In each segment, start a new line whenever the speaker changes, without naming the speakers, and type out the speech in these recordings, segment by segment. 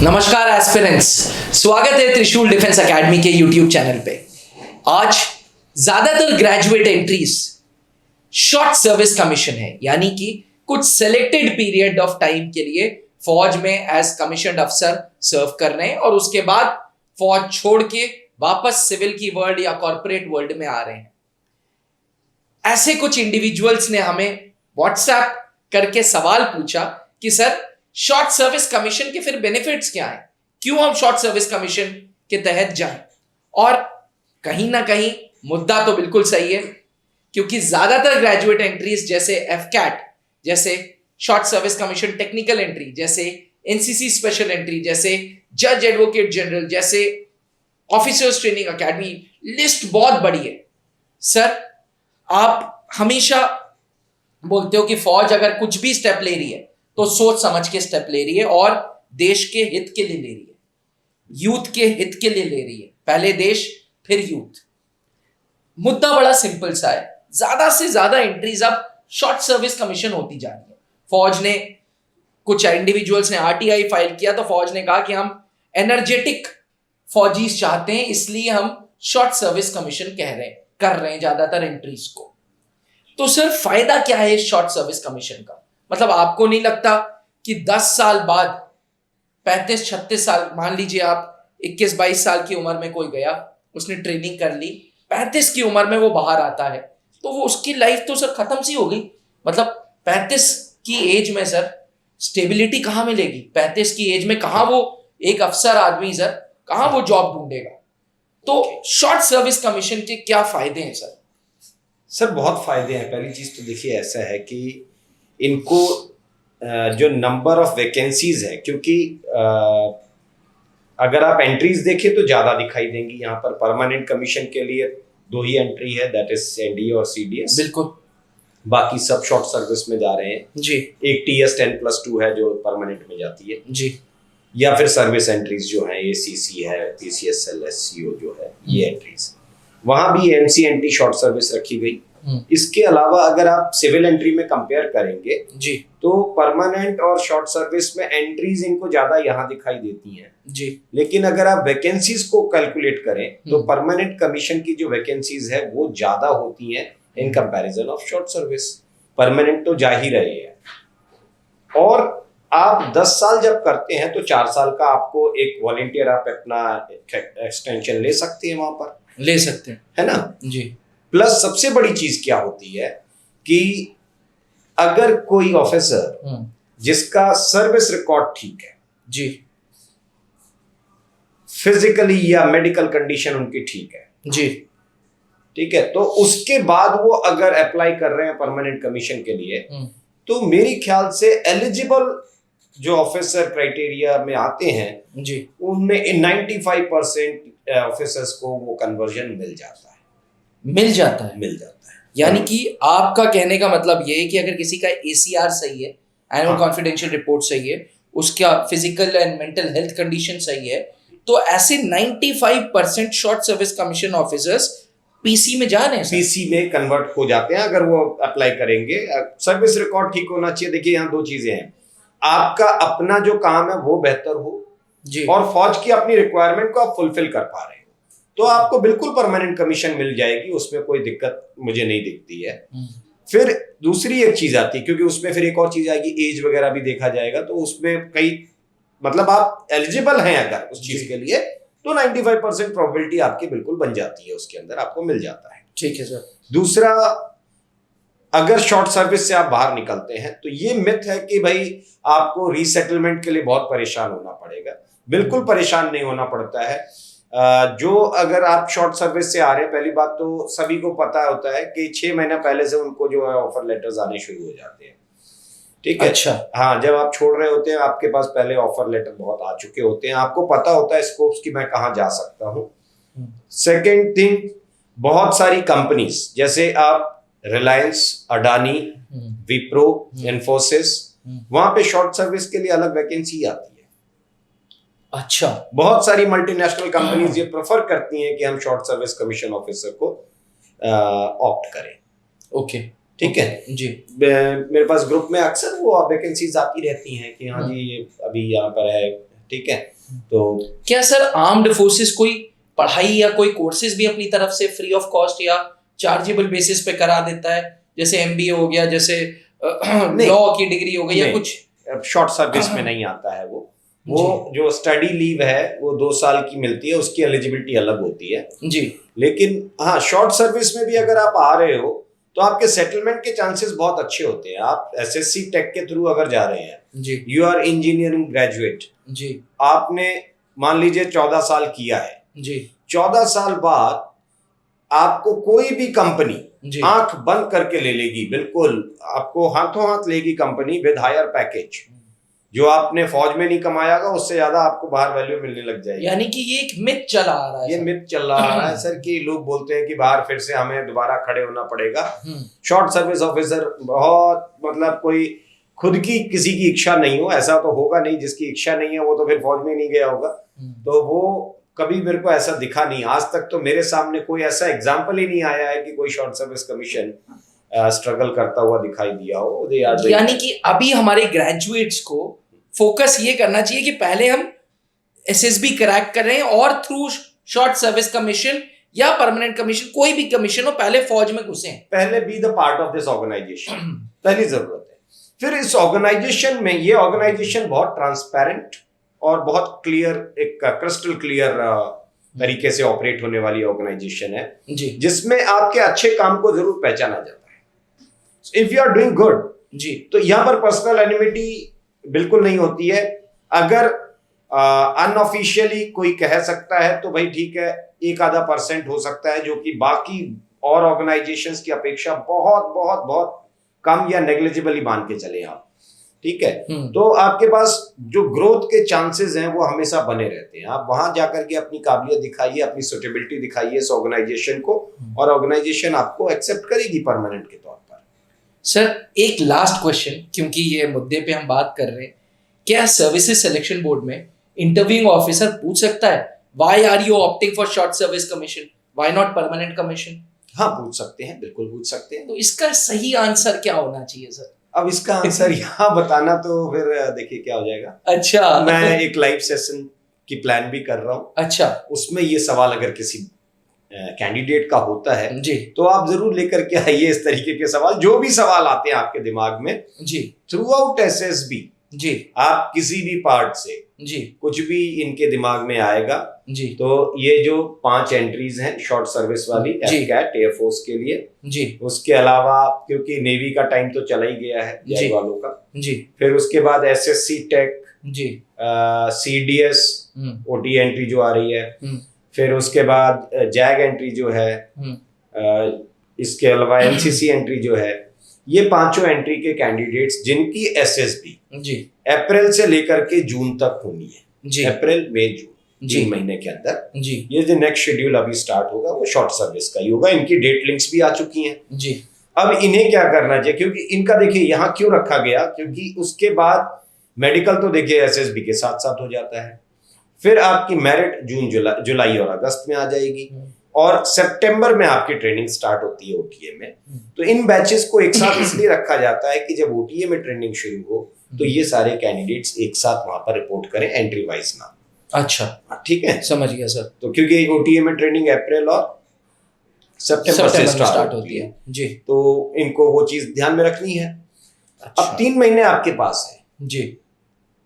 नमस्कार एस्पिरेंट्स, स्वागत है त्रिशूल डिफेंस एकेडमी के यूट्यूब चैनल पे। आज ज्यादातर graduate entries short service commission है, यानी कि कुछ सिलेक्टेड पीरियड ऑफ टाइम के लिए फौज में एज कमीशन अफसर सर्व कर रहे हैं और उसके बाद फौज छोड़ के वापस सिविल की वर्ल्ड या कॉर्पोरेट वर्ल्ड में आ रहे हैं। ऐसे कुछ इंडिविजुअल्स ने हमें व्हाट्सएप करके सवाल पूछा कि सर, शॉर्ट सर्विस कमीशन के फिर बेनिफिट्स क्या हैं, क्यों हम शॉर्ट सर्विस कमीशन के तहत जाएं। और कहीं ना कहीं मुद्दा तो बिल्कुल सही है, क्योंकि ज्यादातर ग्रेजुएट एंट्रीज जैसे एफकैट, जैसे short service commission technical entry, जैसे एनसीसी स्पेशल एंट्री, जैसे जज एडवोकेट जनरल, जैसे ऑफिसर्स ट्रेनिंग एकेडमी, लिस्ट बहुत बड़ी है। सर, आप हमेशा बोलते हो कि फौज अगर कुछ भी स्टेप ले रही है तो सोच समझ के स्टेप ले रही है और देश के हित के लिए ले रही है, यूथ के हित के लिए ले रही है। पहले देश फिर यूथ। मुद्दा बड़ा सिंपल सा है, ज्यादा से ज्यादा एंट्रीज अब शॉर्ट सर्विस कमीशन होती जा रही है। फौज ने, कुछ इंडिविजुअल्स ने आरटीआई फाइल किया तो फौज ने कहा कि हम एनर्जेटिक फौजीज चाहते हैं, इसलिए हम शॉर्ट सर्विस कमीशन कर रहे हैं ज्यादातर एंट्रीज को। तो सर, फायदा क्या है इस शॉर्ट सर्विस कमीशन का? मतलब आपको नहीं लगता कि 10 साल बाद, 35-36 साल, मान लीजिए आप 21-22 साल की उम्र में कोई गया, उसने ट्रेनिंग कर ली, 35 की उम्र में वो बाहर आता है तो वो उसकी लाइफ तो सर खत्म सी हो गई। मतलब 35 की एज में सर स्टेबिलिटी कहाँ मिलेगी? 35 की एज में कहाँ वो एक अफसर आदमी सर, कहाँ वो जॉब ढूंढेगा? तो शॉर्ट सर्विस कमीशन के क्या फायदे हैं सर?
सर, बहुत फायदे हैं। पहली चीज तो देखिए, ऐसा है कि इनको जो नंबर ऑफ वैकेंसीज है, क्योंकि अगर आप एंट्रीज देखें तो ज़्यादा दिखाई देंगी। यहाँ पर परमानेंट कमीशन के लिए 2 ही एंट्री है, दैट इज एनडीए और सीडीएस।
बिल्कुल।
बाकी सब शॉर्ट सर्विस में जा रहे हैं
जी।
एक टीएस 10+2 है जो परमानेंट में जाती है
जी।
या फिर सर्विस एंट्रीज जो है एसीसी है, पीसीएसएल, एससीओ जो है, ये एंट्रीज। वहाँ भी एमसीएनटी शॉर्ट सर्विस रखी गई। इसके अलावा अगर आप सिविल एंट्री में कंपेयर करेंगे
जी,
तो परमानेंट और शॉर्ट सर्विस में एंट्रीज इनको ज्यादा यहाँ दिखाई देती हैं
जी।
लेकिन अगर आप वैकेंसीज को कैलकुलेट करें तो परमानेंट कमीशन की जो वैकेंसीज है वो ज्यादा होती हैं in comparison of short service. Permanent तो जा ही रहे हैं और आप 10 साल जब करते हैं तो 4 साल का आपको एक वॉलंटियर आप अपना एक्सटेंशन ले सकते हैं, वहां पर
ले सकते हैं,
है ना
जी।
प्लस सबसे बड़ी चीज क्या होती है कि अगर कोई ऑफिसर जिसका सर्विस रिकॉर्ड ठीक है
जी,
फिजिकली या मेडिकल कंडीशन उनकी ठीक है
जी,
ठीक है, तो उसके बाद वो अगर अप्लाई कर रहे हैं परमानेंट कमीशन के लिए तो मेरी ख्याल से एलिजिबल जो ऑफिसर क्राइटेरिया में आते हैं
जी,
उनमें 95% ऑफिसर्स को वो कन्वर्जन मिल जाता है।
यानी कि आपका कहने का मतलब ये है कि अगर किसी का एसीआर सही है, एनुअल कॉन्फिडेंशियल रिपोर्ट सही है, उसका physical and mental health condition सही है, तो ऐसे 95% short service commission officers PC में जा रहे हैं,
पीसी में कन्वर्ट हो जाते हैं अगर वो अप्लाई करेंगे। सर्विस रिकॉर्ड ठीक होना चाहिए। देखिए, यहाँ 2 चीजें हैं, आपका अपना जो काम है वो बेहतर हो
जी, और
फौज की अपनी रिक्वायरमेंट को आप फुलफिल कर पा रहे हो तो आपको बिल्कुल परमानेंट कमीशन मिल जाएगी, उसमें कोई दिक्कत मुझे नहीं दिखती है। फिर दूसरी एक चीज आती है, क्योंकि उसमें फिर एक और चीज आएगी, एज वगैरह भी देखा जाएगा, तो उसमें कई मतलब आप एलिजिबल हैं अगर उस चीज के लिए तो 95% प्रोबेबिलिटी आपकी बिल्कुल बन जाती है, उसके अंदर आपको मिल जाता है।
ठीक है सर।
दूसरा, अगर शॉर्ट सर्विस से आप बाहर निकलते हैं तो ये मिथ है कि भाई आपको रीसेटलमेंट के लिए बहुत परेशान होना पड़ेगा। बिल्कुल परेशान नहीं होना पड़ता है। जो अगर आप शॉर्ट सर्विस से आ रहे हैं, पहली बात तो सभी को पता होता है कि 6 महीना पहले से उनको जो है ऑफर लेटर्स आने शुरू हो जाते हैं, ठीक है।
अच्छा।
हाँ, जब आप छोड़ रहे होते हैं आपके पास पहले ऑफर लेटर बहुत आ चुके होते हैं, आपको पता होता है स्कोप्स की मैं कहाँ जा सकता हूँ। सेकेंड थिंग, बहुत सारी कंपनीज जैसे आप रिलायंस, अडानी, विप्रो, इन्फोसिस, वहां पे शॉर्ट सर्विस के लिए अलग वैकेंसी आती है।
अच्छा।
बहुत सारी मल्टीनेशनल कंपनीज ये प्रेफर करती हैं कि हम शॉर्ट सर्विस कमीशन ऑफिसर को ऑप्ट करें।
ओके,
ठीक है
जी।
मेरे पास ग्रुप में अक्सर वो वैकेंसीज आती रहती हैं कि हाँ जी अभी यहाँ पर है ठीक है। तो
क्या सर आर्म्ड फोर्सेस कोई पढ़ाई या कोई कोर्सेज भी अपनी तरफ से फ्री ऑफ कॉस्ट या चार्जेबल बेसिस पे करा देता है, जैसे एमबीए हो गया, जैसे लॉ की डिग्री हो गई या कुछ?
शॉर्ट सर्विस में नहीं आता है वो जो स्टडी लीव है वो 2 साल की मिलती है, उसकी एलिजिबिलिटी अलग होती है
जी।
लेकिन हाँ, शॉर्ट सर्विस में भी अगर आप आ रहे हो तो आपके सेटलमेंट के चांसेस बहुत अच्छे होते हैं। आप एसएससी टेक के थ्रू अगर जा रहे हैं
जी,
यू आर इंजीनियरिंग ग्रेजुएट
जी,
आपने मान लीजिए 14 साल किया है
जी,
14 साल बाद आपको कोई भी कंपनी
जी,
आंख बंद करके ले लेगी, बिल्कुल आपको हाथों हाथ लेगी कंपनी विद हायर पैकेज। जो आपने फौज में नहीं कमाया होगा उससे ज्यादा आपको बाहर वैल्यू मिलने लग जाएगी।
यानी कि ये एक मिथ चला आ रहा है।
ये मिथ चल रहा है सर कि लोग बोलते हैं कि बाहर फिर से हमें दोबारा खड़े होना पड़ेगा। शॉर्ट सर्विस ऑफिसर बहुत मतलब कोई खुद की किसी की इच्छा नहीं हो, ऐसा तो होगा नहीं, जिसकी इच्छा नहीं है वो तो फिर फौज में नहीं गया होगा। तो वो कभी मेरे को ऐसा दिखा नहीं, आज तक तो मेरे सामने कोई ऐसा एग्जाम्पल ही नहीं आया है कि कोई शॉर्ट सर्विस कमीशन स्ट्रगल करता हुआ दिखाई दिया हो।
यानी कि अभी हमारे ग्रेजुएट्स को फोकस ये करना चाहिए कि पहले हम एसएसबी क्रैक कर रहे हैं और थ्रू शॉर्ट सर्विस कमीशन या परमानेंट कमीशन, कोई भी कमीशन हो, पहले फौज में घुसे,
पहले be the part of this organisation, पहली जरूरत है। फिर इस ऑर्गेनाइजेशन में, ये ऑर्गेनाइजेशन बहुत ट्रांसपेरेंट और बहुत क्लियर, एक क्रिस्टल क्लियर तरीके से ऑपरेट होने वाली ऑर्गेनाइजेशन है
जी,
जिसमें आपके अच्छे काम को जरूर पहचाना जाता है। If you are doing good
जी,
तो यहाँ पर पर्सनल एनिमिटी बिल्कुल नहीं होती है। अगर अनऑफिशियली कोई कह सकता है तो भाई ठीक है, 1-आधा% हो सकता है जो कि बाकी और ऑर्गेनाइजेशंस की अपेक्षा बहुत बहुत बहुत कम या नेग्लिजिबल मान के चले आप, ठीक है। तो आपके पास जो ग्रोथ के चांसेस हैं वो हमेशा बने रहते हैं। आप वहां जाकर के अपनी काबिलियत दिखाइए, अपनी सुटेबिलिटी दिखाइए इस ऑर्गेनाइजेशन को, और ऑर्गेनाइजेशन आपको एक्सेप्ट करेगी परमानेंट के तौर पर।
सर एक लास्ट क्वेश्चन, क्योंकि ये मुद्दे पे हम बात कर रहे हैं, क्या सर्विसेज सिलेक्शन बोर्ड में इंटरव्यूइंग ऑफिसर पूछ सकता है why are you opting for short service commission, why not permanent commission?
हाँ, पूछ सकते हैं, बिल्कुल पूछ सकते हैं।
तो इसका सही आंसर क्या होना चाहिए सर?
अब इसका आंसर यहाँ बताना तो फिर देखिए क्या हो जाएगा।
अच्छा,
मैं एक लाइव सेशन की प्लान भी कर रहा हूँ।
अच्छा,
उसमें ये सवाल अगर किसी कैंडिडेट का होता है
जी,
तो आप जरूर लेकर के आइए इस तरीके के सवाल, जो भी सवाल आते हैं आपके दिमाग में
जी,
थ्रू आउट एसएसबी,
जी,
आप किसी भी पार्ट से
जी,
कुछ भी इनके दिमाग में आएगा
जी,
तो ये जो 5 एंट्रीज हैं शॉर्ट सर्विस वाली एफकैट एयरफोर्स के लिए,
जी,
उसके अलावा क्योंकि नेवी का टाइम तो चला ही गया है जय वालों का,
जी,
फिर उसके बाद एसएससी टेक,
जी,
सीडीएस ओटी एंट्री जो आ रही है, फिर उसके बाद जैग एंट्री जो है, इसके अलावा एनसीसी एंट्री जो है, ये 5 एंट्री के कैंडिडेट्स जिनकी एसएसबी
जी
अप्रैल से लेकर के जून तक होनी है,
जी,
अप्रैल मई जून,
जी,
3 महीने के अंदर
जी,
ये जो नेक्स्ट शेड्यूल अभी स्टार्ट होगा वो शॉर्ट सर्विस का ही होगा। इनकी डेट लिंक्स भी आ चुकी हैं
जी।
अब इन्हें क्या करना चाहिए, क्योंकि इनका देखिए यहाँ क्यों रखा गया, क्योंकि उसके बाद मेडिकल तो देखिए एसएसबी के साथ साथ हो जाता है, फिर आपकी मेरिट जून जुलाई और अगस्त में आ जाएगी, और सितंबर में आपकी ट्रेनिंग स्टार्ट होती है ओटीए में। तो इन बैचेस को एक साथ इसलिए रखा जाता है कि जब ओटीए में ट्रेनिंग शुरू हो तो ये सारे कैंडिडेट्स एक साथ वहां पर रिपोर्ट करें एंट्री वाइज ना।
अच्छा,
ठीक है,
समझ गया सर।
तो क्योंकि ओटीए में ट्रेनिंग अप्रैल और सितंबर से स्टार्ट होती है
जी,
तो इनको वो चीज ध्यान में रखनी है।
अच्छा,
अब 3 महीने आपके पास है
जी,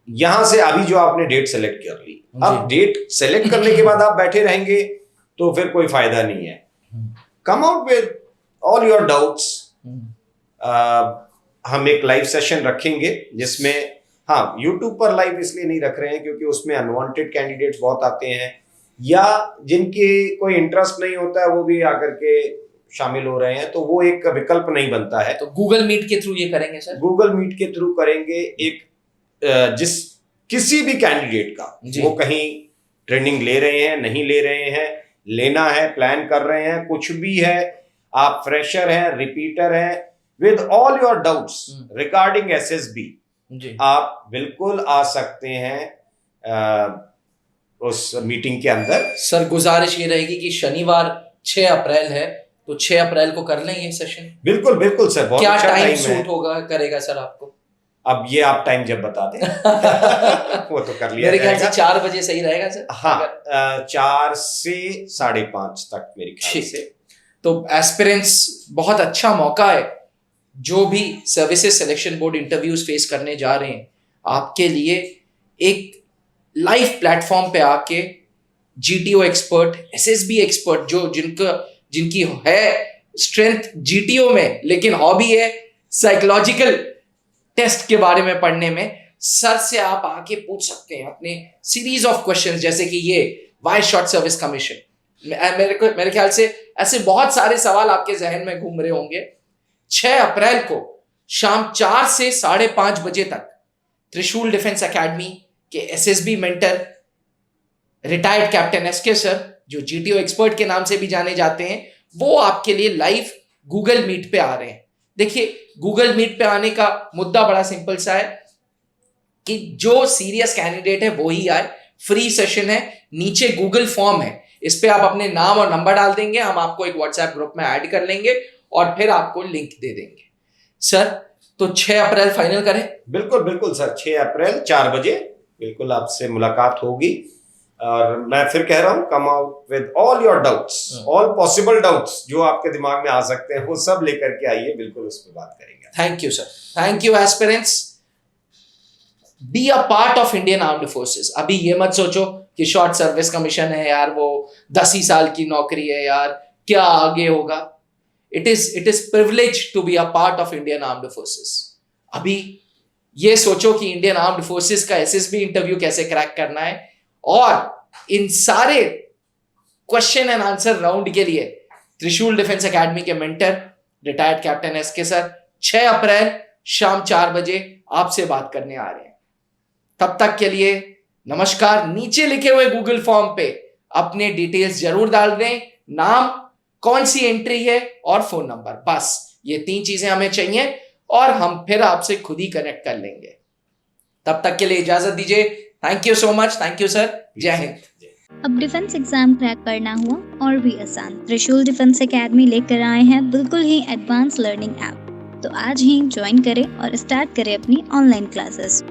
यहां से, अभी जो आपने डेट सेलेक्ट कर ली, अब डेट सेलेक्ट करने के बाद आप बैठे रहेंगे तो फिर कोई फायदा नहीं है। Come out with all your doubts. हम एक लाइव सेशन रखेंगे जिसमें, हाँ, यूट्यूब पर लाइव इसलिए नहीं रख रहे हैं क्योंकि उसमें अनवांटेड कैंडिडेट्स बहुत आते हैं, या जिनकी कोई इंटरेस्ट नहीं होता है वो भी आकर के शामिल हो रहे हैं, तो वो एक विकल्प नहीं बनता है।
तो गूगल मीट के थ्रू ये करेंगे सर?
गूगल मीट के थ्रू करेंगे। एक जिस किसी भी कैंडिडेट का, वो कहीं ट्रेनिंग ले रहे हैं, नहीं ले रहे हैं, लेना है, प्लान कर रहे हैं, कुछ भी है, आप फ्रेशर हैं, रिपीटर हैं, with all your doubts regarding SSB, आप बिल्कुल आ सकते हैं उस मीटिंग के अंदर।
सर गुजारिश ये रहेगी कि शनिवार 6 अप्रैल है तो 6 अप्रैल को कर लें ये सेशन।
बिल्कुल बिल्कुल सर, बहुत
क्या
अच्छा
टाइम
टाइम
सूट होगा करेगा सर आपको?
अब ये आप टाइम जब बता दें वो तो कर लिया
मेरे ख्याल से
जाएगा।
4 बजे सही रहेगा सर।
हाँ 4 से 5:30 तक मेरे ख्याल
ठीक।
से।
तो एस्पिरेंट्स बहुत अच्छा मौका है, जो भी services selection board interviews face करने जा रहे हैं, आपके लिए एक लाइव प्लेटफॉर्म पे आके जीटीओ एक्सपर्ट, एसएसबी एक्सपर्ट, जो जिनकी है स्ट्रेंथ जीटीओ में, लेकिन हॉबी है साइकोलॉजिकल टेस्ट के बारे में पढ़ने में, सर से आप आके पूछ सकते हैं अपने सीरीज ऑफ क्वेश्चंस, जैसे कि ये व्हाई शॉर्ट सर्विस कमीशन। मेरे ख्याल से ऐसे बहुत सारे सवाल आपके जहन में घूम रहे होंगे। 6 अप्रैल को शाम 4 से 5:30 बजे तक त्रिशूल डिफेंस एकेडमी के SSB mentor retired captain SK sir, जो जीटीओ एक्सपर्ट के नाम से भी जाने जाते हैं, वो आपके लिए लाइव गूगल मीट पे आ रहे हैं। देखिए, गूगल मीट पे आने का मुद्दा बड़ा सिंपल सा है कि जो सीरियस कैंडिडेट है वो ही आए। फ्री सेशन है, नीचे गूगल फॉर्म है, इस पे आप अपने नाम और नंबर डाल देंगे, हम आपको एक व्हाट्सएप ग्रुप में ऐड कर लेंगे और फिर आपको लिंक दे देंगे। सर, तो 6 अप्रैल फाइनल करें?
बिल्कुल बिल्कुल सर, 6 अप्रैल 4 बजे बिल्कुल आपसे मुलाकात होगी। और मैं फिर कह रहा हूँ, come out with all your doubts, all possible doubts जो आपके दिमाग में आ सकते हैं, वो सब लेकर के आइए, बिल्कुल उस पर बात करेंगे।
Thank you sir, thank you aspirants. B a part of Indian armed forces. अभी ये मत सोचो कि शॉर्ट सर्विस कमीशन है यार, वो 10 ही साल की नौकरी है यार, क्या आगे होगा। It is privilege to be a part of Indian armed forces. अभी ये सोचो कि इंडियन आर्म्ड फोर्सेस का एसएसबी इंटरव्यू कैसे क्रैक करना है, और इन सारे क्वेश्चन एंड आंसर राउंड के लिए त्रिशूल डिफेंस एकेडमी के mentor retired captain SK sir 6 अप्रैल शाम 4 बजे आपसे बात करने आ रहे हैं। तब तक के लिए नमस्कार। नीचे लिखे हुए गूगल फॉर्म पे अपने डिटेल्स जरूर डाल दें, नाम, कौन सी एंट्री है और फोन नंबर। बस ये 3 चीजें हमें चाहिए और हम फिर आपसे खुद ही कनेक्ट कर लेंगे। तब तक के लिए इजाजत दीजिए। Thank you so much. Thank you sir. जय हिंद।
अब डिफेंस एग्जाम क्रैक करना हुआ और भी आसान, त्रिशूल डिफेंस एकेडमी लेकर आए हैं बिल्कुल ही एडवांस लर्निंग ऐप। तो आज ही ज्वाइन करें और स्टार्ट करें अपनी ऑनलाइन क्लासेस।